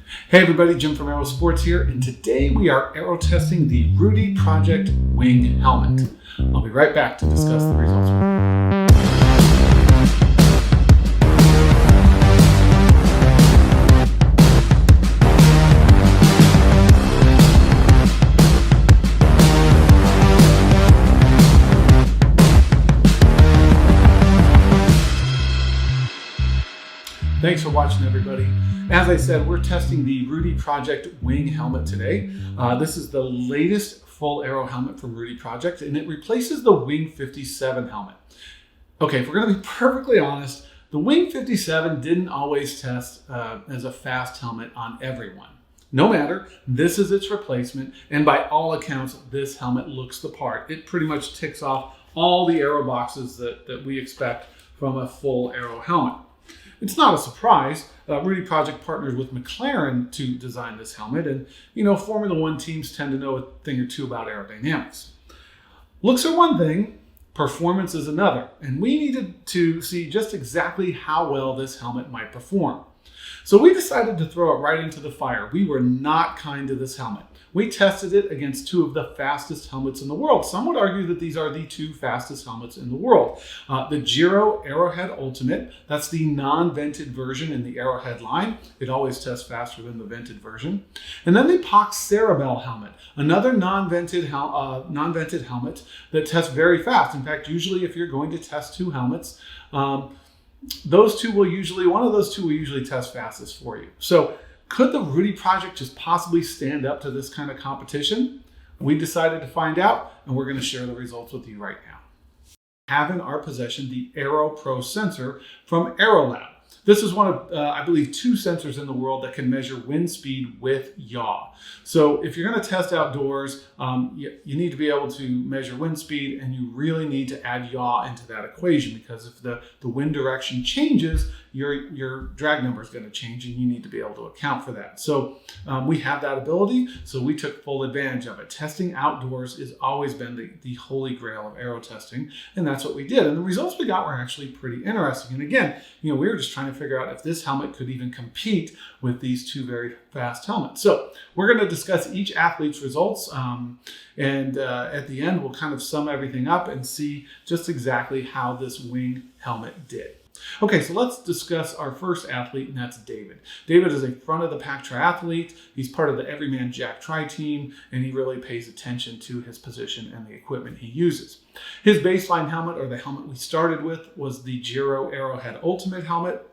Hey everybody, Jim from Aero Sports here, and today we are aero testing the Rudy Project Wing helmet. I'll be right back to discuss the results. Thanks for watching, everybody. As I said, we're testing the Rudy Project Wing helmet today. This is the latest full aero helmet from Rudy Project, and it replaces the Wing 57 helmet. Okay, if we're going to be perfectly honest, the Wing 57 didn't always test as a fast helmet on everyone. No matter, this is its replacement, and by all accounts, this helmet looks the part. It pretty much ticks off all the aero boxes that we expect from a full aero helmet. It's not a surprise. Rudy Project partnered with McLaren to design this helmet, and Formula One teams tend to know a thing or two about aerodynamics. Looks are one thing, performance is another, and we needed to see just exactly how well this helmet might perform. So we decided to throw it right into the fire. We were not kind to this helmet. We tested it against two of the fastest helmets in the world. Some would argue that these are the two fastest helmets in the world. The Giro Aerohead Ultimate, that's the non-vented version in the Aerohead line. It always tests faster than the vented version. And then the POC Cerebel helmet, another non-vented helmet that tests very fast. In fact, usually if you're going to test two helmets, one of those two will usually test fastest for you. So could the Rudy Project just possibly stand up to this kind of competition? We decided to find out, and we're going to share the results with you right now. We have in our possession the AeroPro sensor from AeroLab. This is one of, I believe, two sensors in the world that can measure wind speed with yaw. So if you're going to test outdoors, you need to be able to measure wind speed, and you really need to add yaw into that equation, because if the wind direction changes, your drag number is going to change, and you need to be able to account for that. So we have that ability, so we took full advantage of it. Testing outdoors has always been the holy grail of aero testing, and that's what we did. And the results we got were actually pretty interesting. And again, we were just trying to figure out if this helmet could even compete with these two very fast helmets. So we're going to discuss each athlete's results, and at the end, we'll kind of sum everything up and see just exactly how this wing helmet did. Okay, so let's discuss our first athlete, and that's David. David is a front of the pack triathlete. He's part of the Everyman Jack Tri team, and he really pays attention to his position and the equipment he uses. His baseline helmet, or the helmet we started with, was the Giro Aerohead Ultimate helmet.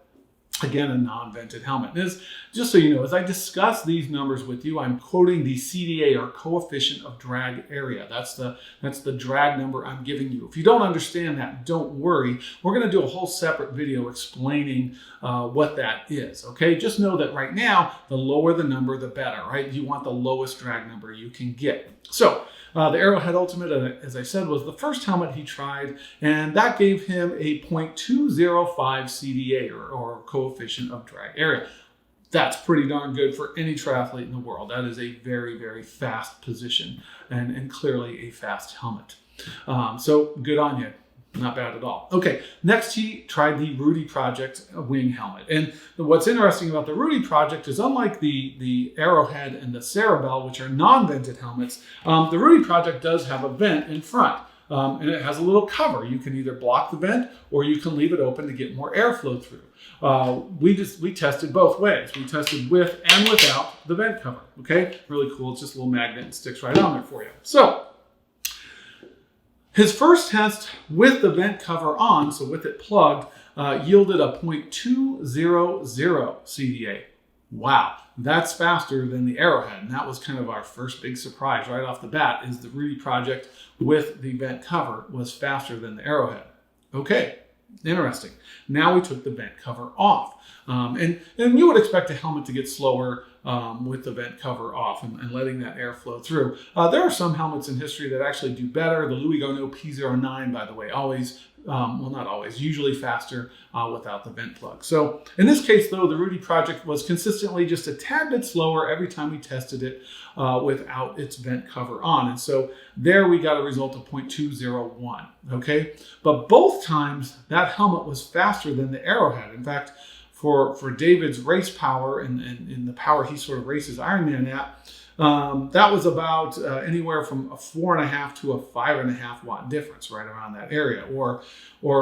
Again, a non-vented helmet. And just so you know, as I discuss these numbers with you, I'm quoting the CDA, or coefficient of drag area. That's the drag number I'm giving you. If you don't understand that, don't worry. We're going to do a whole separate video explaining what that is. Okay, just know that right now, the lower the number, the better. Right? You want the lowest drag number you can get. So the Aerohead Ultimate, as I said, was the first helmet he tried, and that gave him a 0.205 CDA, or coefficient of drag area. That's pretty darn good for any triathlete in the world. That is a very, very fast position, and clearly a fast helmet. So good on you. Not bad at all. Okay, next he tried the Rudy Project Wing helmet. And what's interesting about the Rudy Project is, unlike the Aerohead and the Cerebel, which are non-vented helmets, the Rudy Project does have a vent in front. And it has a little cover. You can either block the vent, or you can leave it open to get more airflow through. We tested both ways. We tested with and without the vent cover. Okay, really cool. It's just a little magnet and sticks right on there for you. So his first test with the vent cover on, so with it plugged, yielded a 0.200 CDA. Wow, that's faster than the Aerohead, and that was kind of our first big surprise right off the bat, is the Rudy Project with the vent cover was faster than the Aerohead. Okay, interesting. Now we took the vent cover off. And you would expect a helmet to get slower with the vent cover off and letting that air flow through. There are some helmets in history that actually do better. The Louis Garneau P09, by the way, always, well, not always, usually faster without the vent plug. So in this case, though, the Rudy Project was consistently just a tad bit slower every time we tested it without its vent cover on. And so there we got a result of 0.201, okay? But both times, that helmet was faster than the Aerohead. In fact, for David's race power and the power he sort of races Ironman at, that was about anywhere from a 4.5 to a 5.5 watt difference, right around that area, or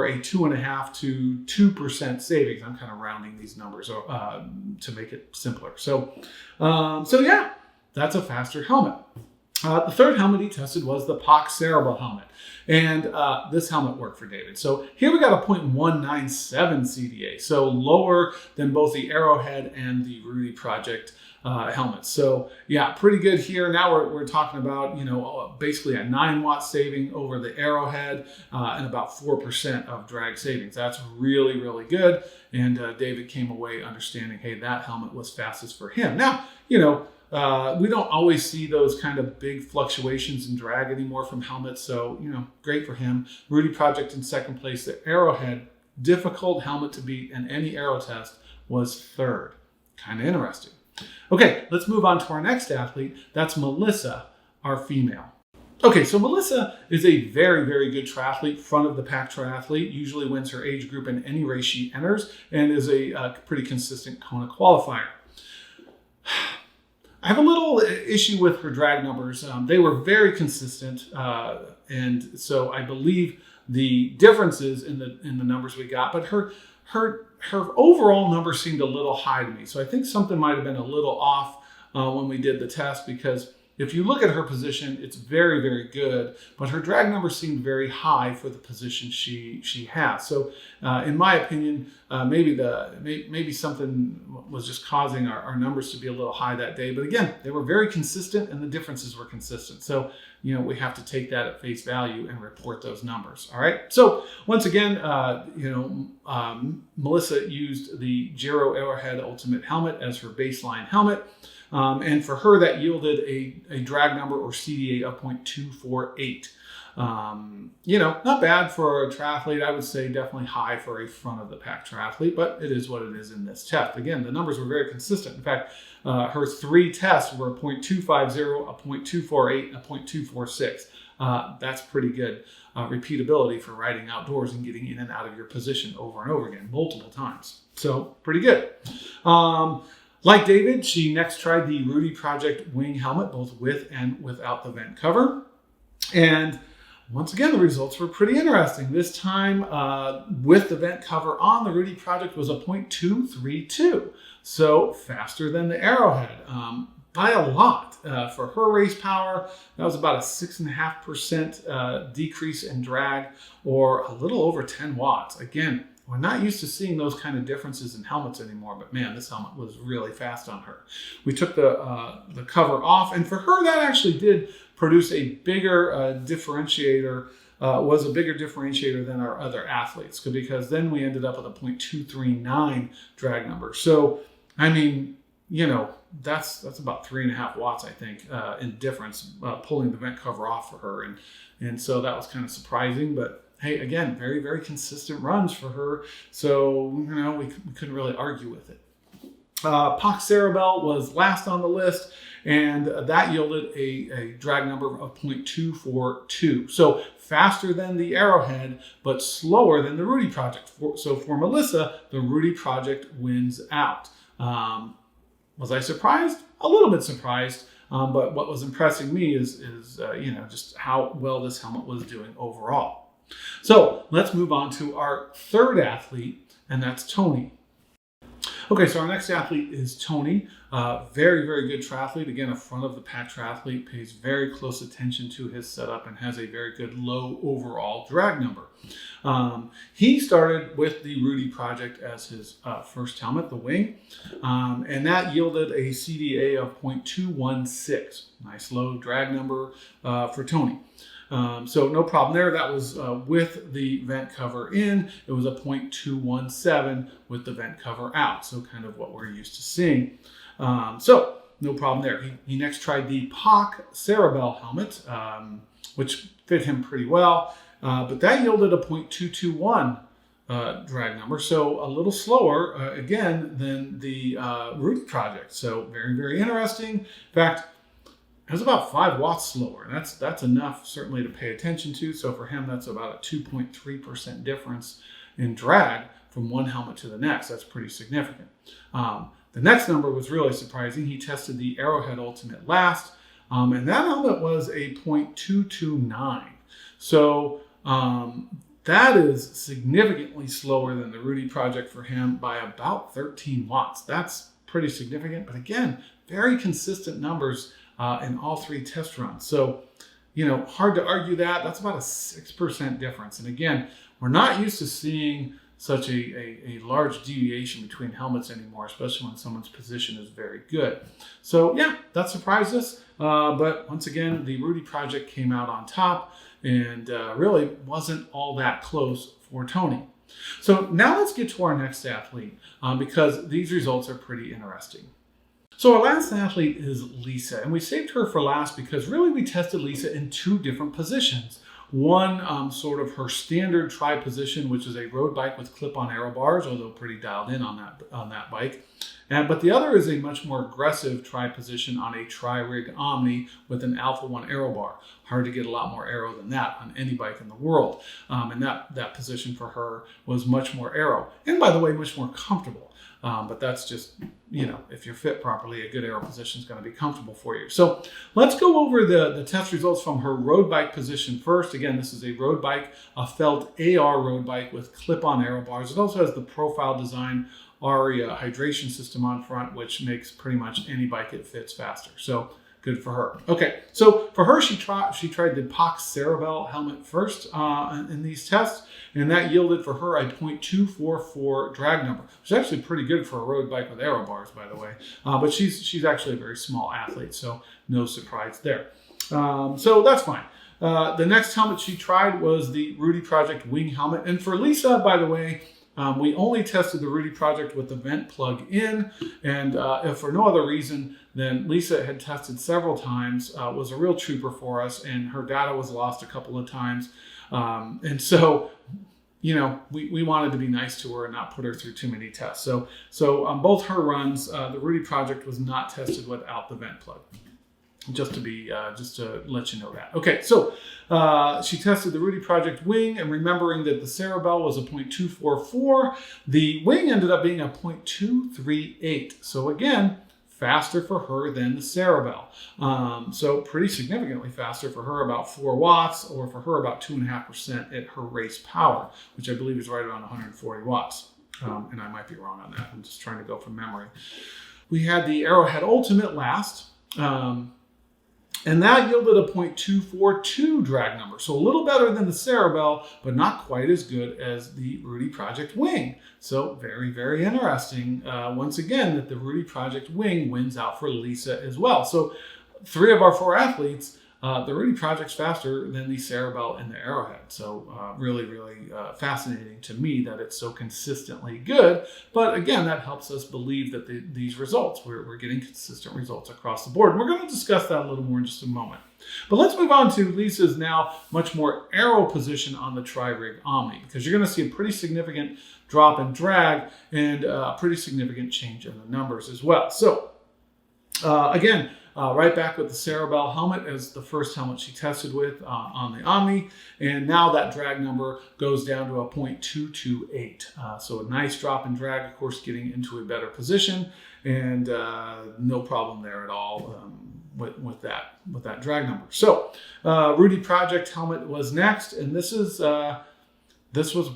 a 2.5 to 2% savings. I'm kind of rounding these numbers to make it simpler. So yeah, that's a faster helmet. The third helmet he tested was the POC Cerebel helmet. And this helmet worked for David. So here we got a 0.197 CDA, so lower than both the Aerohead and the Rudy Project helmets. So yeah, pretty good here. Now we're talking about, basically a 9 watt saving over the Aerohead and about 4% of drag savings. That's really, really good. And David came away understanding, hey, that helmet was fastest for him. Now, we don't always see those kind of big fluctuations in drag anymore from helmets. So, great for him. Rudy Project in second place. The Aerohead, difficult helmet to beat in any aero test, was third. Kind of interesting. Okay, let's move on to our next athlete. That's Melissa, our female. Okay, so Melissa is a very, very good triathlete, front of the pack triathlete, usually wins her age group in any race she enters, and is a pretty consistent Kona qualifier. I have a little issue with her drag numbers. They were very consistent, and so I believe the differences in the numbers we got, but her overall number seemed a little high to me. So I think something might have been a little off when we did the test, because if you look at her position, it's very, very good, but her drag number seemed very high for the position she has. So in my opinion, maybe something was just causing our numbers to be a little high that day. But again, they were very consistent and the differences were consistent. So, we have to take that at face value and report those numbers. All right. So once again, Melissa used the Giro Aerohead Ultimate helmet as her baseline helmet. And for her, that yielded a drag number or CDA of 0.248. Not bad for a triathlete. I would say definitely high for a front of the pack triathlete, but it is what it is in this test. Again, the numbers were very consistent. In fact, her 3 tests were a 0.250, a 0.248, and a 0.246. That's pretty good repeatability for riding outdoors and getting in and out of your position over and over again, multiple times. So pretty good. Like David, she next tried the Rudy Project Wing helmet, both with and without the vent cover. And once again, the results were pretty interesting. This time, with the vent cover on, the Rudy Project was a 0.232. So faster than the Aerohead by a lot. For her race power, that was about a 6.5% decrease in drag, or a little over 10 watts. Again, we're not used to seeing those kind of differences in helmets anymore, but man, this helmet was really fast on her. We took the cover off, and for her, that actually did produce a bigger differentiator, was a bigger differentiator than our other athletes, because then we ended up with a 0.239 drag number. So, I mean, that's about 3.5 watts, I think, in difference, pulling the vent cover off for her. And so that was kind of surprising, but hey, again, very, very consistent runs for her. So, we couldn't really argue with it. POC Cerebel was last on the list, and that yielded a drag number of 0.242. So faster than the Aerohead, but slower than the Rudy Project. So for Melissa, the Rudy Project wins out. Was I surprised? A little bit surprised. But what was impressing me is just how well this helmet was doing overall. So let's move on to our third athlete, and that's Tony. Okay, so our next athlete is Tony. Very, very good triathlete. Again, a front of the pack triathlete, pays very close attention to his setup and has a very good low overall drag number. He started with the Rudy Project as his first helmet, the Wing, and that yielded a CDA of 0.216. Nice low drag number for Tony. So no problem there. That was with the vent cover in. It was a 0.217 with the vent cover out. So kind of what we're used to seeing. So no problem there. He next tried the POC Cerebel helmet, which fit him pretty well. But that yielded a 0.221 drag number. So a little slower, again, than the Rudy Project. So very, very interesting. In fact, it was about 5 watts slower. And that's enough certainly to pay attention to. So for him, that's about a 2.3% difference in drag from one helmet to the next. That's pretty significant. The next number was really surprising. He tested the Aerohead Ultimate last, and that helmet was a 0.229. So that is significantly slower than the Rudy Project for him by about 13 watts. That's pretty significant, but again, very consistent numbers in all 3 test runs. So, hard to argue that. That's about a 6% difference. And again, we're not used to seeing such a large deviation between helmets anymore, especially when someone's position is very good. So yeah, that surprised us. But once again, the Rudy Project came out on top and really wasn't all that close for Tony. So now let's get to our next athlete because these results are pretty interesting. So our last athlete is Lisa, and we saved her for last because really we tested Lisa in 2 different positions. One, sort of her standard tri position, which is a road bike with clip-on aero bars, although pretty dialed in on that bike. But the other is a much more aggressive tri position on a tri-rig Omni with an Alpha 1 aero bar. Hard to get a lot more aero than that on any bike in the world. And that position for her was much more aero. And by the way, much more comfortable. But that's just, if you're fit properly, a good aero position is going to be comfortable for you. So let's go over the test results from her road bike position first. Again, this is a road bike, a felt AR road bike with clip-on aero bars. It also has the profile design ARIA hydration system on front, which makes pretty much any bike it fits faster. So good for her. Okay, so for her, she tried the POC Cerebel helmet first in these tests, and that yielded for her a 0.244 drag number, which is actually pretty good for a road bike with aero bars, by the way. But she's actually a very small athlete, so no surprise there. So that's fine. The next helmet she tried was the Rudy Project Wing helmet, and for Lisa, by the way, we only tested the Rudy Project with the vent plug in, and if for no other reason than Lisa had tested several times, was a real trooper for us, and her data was lost a couple of times. And so, we wanted to be nice to her and not put her through too many tests. So on both her runs, the Rudy Project was not tested without the vent plug. Just to let you know that. Okay, so she tested the Rudy Project Wing, and remembering that the Cerebel was a 0.244, the Wing ended up being a 0.238. So again, faster for her than the Cerebel. So pretty significantly faster for her, about 4 watts, or for her about 2.5% at her race power, which I believe is right around 140 watts. And I might be wrong on that. I'm just trying to go from memory. We had the Aerohead Ultimate last. And that yielded a 0.242 drag number. So a little better than the Cerebel, but not quite as good as the Rudy Project Wing. So very, very interesting, once again, that the Rudy Project Wing wins out for Lisa as well. So 3 of our 4 athletes, the Rudy Project's faster than the Cerebel and the Aerohead. So really, really fascinating to me that it's so consistently good. But again, that helps us believe that these results, we're getting consistent results across the board. And we're going to discuss that a little more in just a moment. But let's move on to Lisa's now much more aero position on the tri-rig Omni, because you're going to see a pretty significant drop in drag and a pretty significant change in the numbers as well. So again, right back with the Cerebel helmet as the first helmet she tested with on the Omni. And now that drag number goes down to a 0.228. So a nice drop in drag, of course, getting into a better position, and no problem there at all with that drag number. So Rudy Project helmet was next, and this was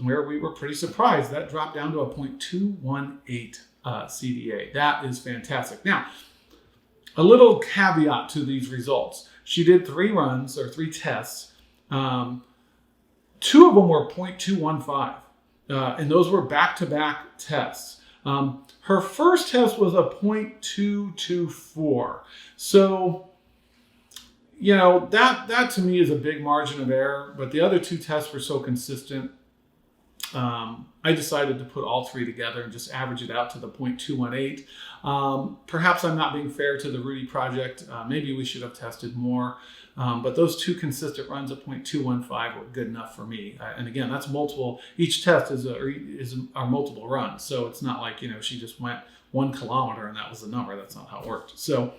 where we were pretty surprised. That dropped down to a 0.218 CDA. That is fantastic. Now, a little caveat to these results. She did 3 runs, or 3 tests. 2 of them were 0.215, and those were back-to-back tests. Her first test was a 0.224. So, that to me is a big margin of error, but the other 2 tests were so consistent. I decided to put all 3 together and just average it out to the 0.218. Perhaps I'm not being fair to the Rudy Project. Maybe we should have tested more. But those 2 consistent runs at 0.215 were good enough for me. And again, that's multiple. Each test are multiple runs. So it's not like, she just went 1 kilometer and that was the number. That's not how it worked. So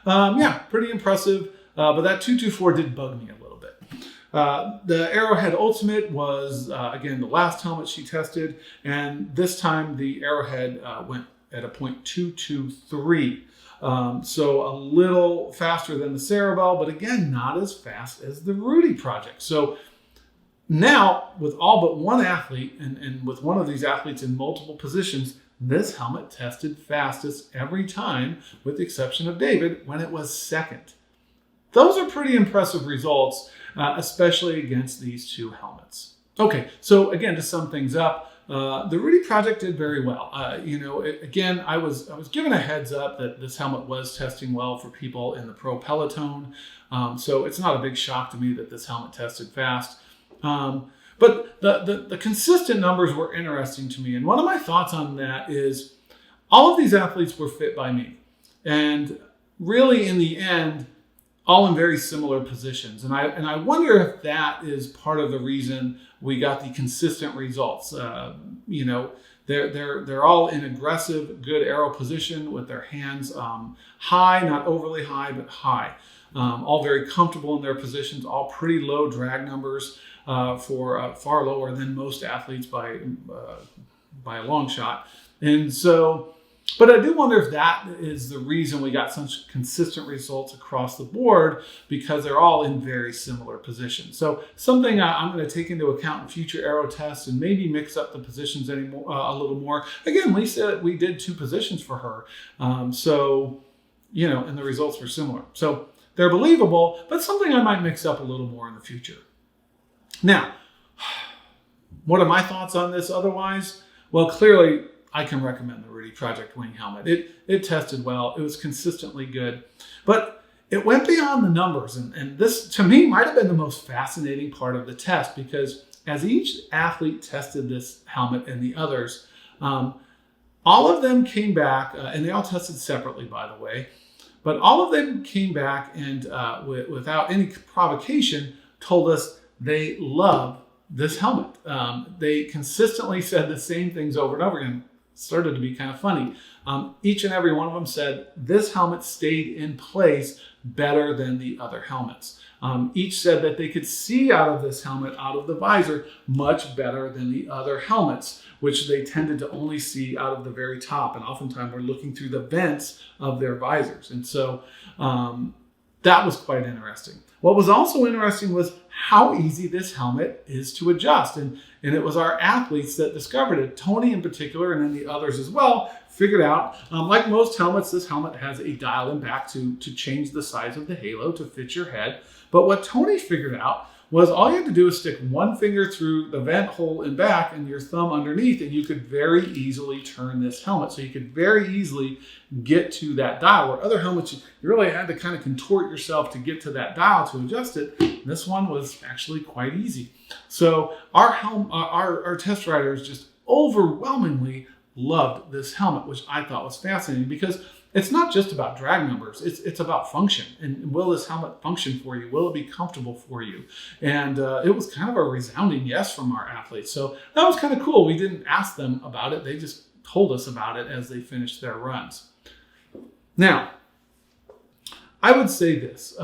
yeah, pretty impressive. But that 224 did bug me a little bit. The Aerohead Ultimate was, again, the last helmet she tested, and this time the Aerohead went at a 0.223. So a little faster than the Cerebel, but again, not as fast as the Rudy Project. So now, with all but one athlete, and with one of these athletes in multiple positions, this helmet tested fastest every time, with the exception of David, when it was second. Those are pretty impressive results, especially against these two helmets. Okay, so again, to sum things up, the Rudy Project did very well. Again, I was given a heads up that this helmet was testing well for people in the pro peloton, so it's not a big shock to me that this helmet tested fast. But the consistent numbers were interesting to me, and one of my thoughts on that is all of these athletes were fit by me, and really in the end, all in very similar positions. And I wonder if that is part of the reason we got the consistent results. They're all in aggressive, good aero position with their hands high, not overly high, but high. All very comfortable in their positions, all pretty low drag numbers for far lower than most athletes by a long shot. And so, but I do wonder if that is the reason we got such consistent results across the board, because they're all in very similar positions. So something I'm going to take into account in future aero tests and maybe mix up the positions a little more. Again, Lisa, we did 2 positions for her. And the results were similar. So they're believable, but something I might mix up a little more in the future. Now, what are my thoughts on this otherwise? Well, clearly, I can recommend the Rudy Project Wing helmet. It tested well. It was consistently good. But it went beyond the numbers. And this, to me, might have been the most fascinating part of the test, because as each athlete tested this helmet and the others, all of them came back, and they all tested separately, by the way, but all of them came back and without any provocation told us they love this helmet. They consistently said the same things over and over again. It started to be kind of funny. Each and every one of them said this helmet stayed in place better than the other helmets. Each said that they could see out of this helmet, out of the visor, much better than the other helmets, which they tended to only see out of the very top. And oftentimes we're looking through the vents of their visors. And so that was quite interesting. What was also interesting was how easy this helmet is to adjust. And it was our athletes that discovered it. Tony in particular, and then the others as well, figured out, like most helmets, this helmet has a dial in back to change the size of the halo to fit your head. But what Tony figured out was all you had to do is stick one finger through the vent hole in back and your thumb underneath, and you could very easily turn this helmet. So you could very easily get to that dial, where other helmets, you really had to kind of contort yourself to get to that dial to adjust it. This one was actually quite easy. So our test riders just overwhelmingly loved this helmet, which I thought was fascinating, because it's not just about drag numbers. It's about function. And will this helmet function for you? Will it be comfortable for you? And it was kind of a resounding yes from our athletes. So that was kind of cool. We didn't ask them about it. They just told us about it as they finished their runs. Now, I would say this.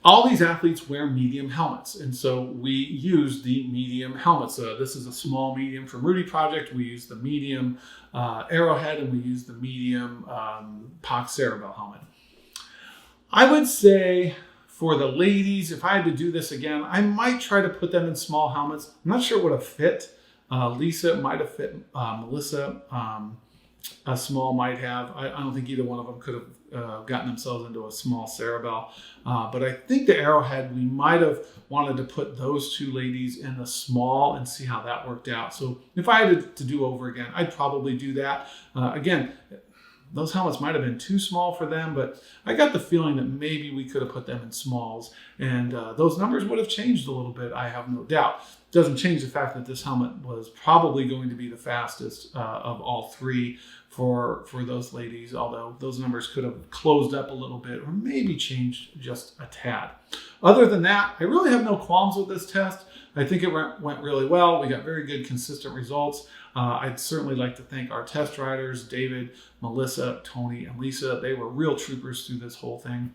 All these athletes wear medium helmets, and so we use the medium helmets. This is a small medium from Rudy Project. We use the medium Aerohead, and we use the medium POC Cerebel helmet. I would say for the ladies, if I had to do this again, I might try to put them in small helmets. I'm not sure what would have fit. Lisa might have fit. Melissa, a small might have. I don't think either one of them could have gotten themselves into a small Cerebel. But I think the Aerohead, we might have wanted to put those two ladies in the small and see how that worked out. So if I had to do over again, I'd probably do that. Again, those helmets might have been too small for them, but I got the feeling that maybe we could have put them in smalls, and those numbers would have changed a little bit, I have no doubt. Doesn't change the fact that this helmet was probably going to be the fastest of all three for those ladies, although those numbers could have closed up a little bit or maybe changed just a tad. Other than that, I really have no qualms with this test. I think it went really well. We got very good, consistent results. I'd certainly like to thank our test riders, David, Melissa, Tony, and Lisa. They were real troopers through this whole thing.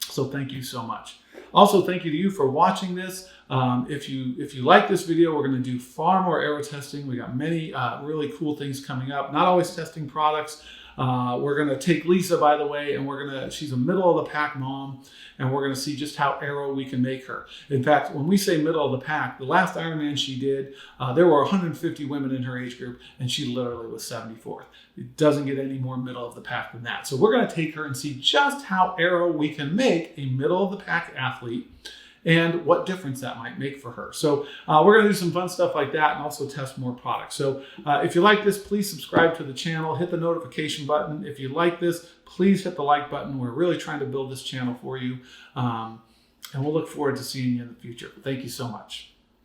So thank you so much. Also, thank you to you for watching this. If you like this video, we're going to do far more aero testing. We got many really cool things coming up. Not always testing products. We're going to take Lisa, by the way, and she's a middle of the pack mom, and we're going to see just how aero we can make her. In fact, when we say middle of the pack, the last Ironman she did, there were 150 women in her age group, and she literally was 74th. It doesn't get any more middle of the pack than that. So we're going to take her and see just how aero we can make a middle of the pack athlete and what difference that might make for her. So we're going to do some fun stuff like that and also test more products. So if you like this, please subscribe to the channel, hit the notification button. If you like this, please hit the like button. We're really trying to build this channel for you. And we'll look forward to seeing you in the future. Thank you so much.